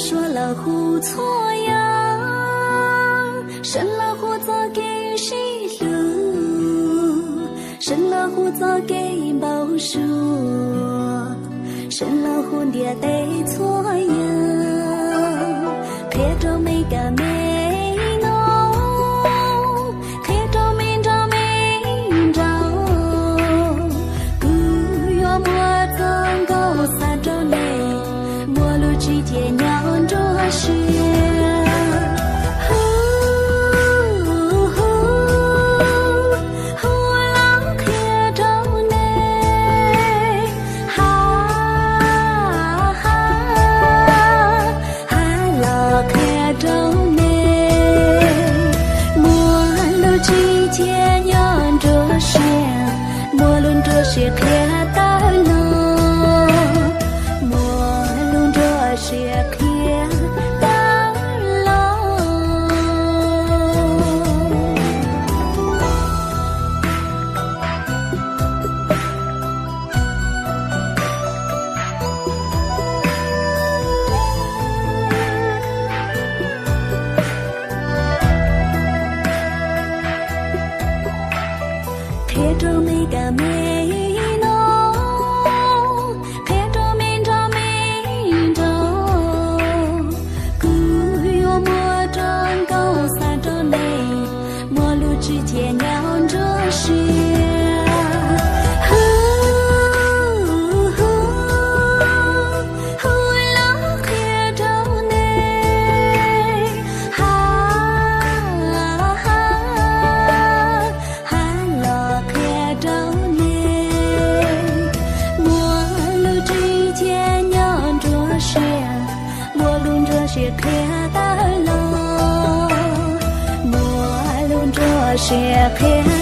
说了胡错呀，生了胡子给谁路？生了胡子给报数，生了胡爹得错呀，看着没个没弄，看着没着没着，古月莫曾高三着内，莫路几天娘着是。是看到了，莫论这是看到了。看着每个美。之间娘着是，老看着你，老看着你，我路之间娘着是，我路着是看到了。是看。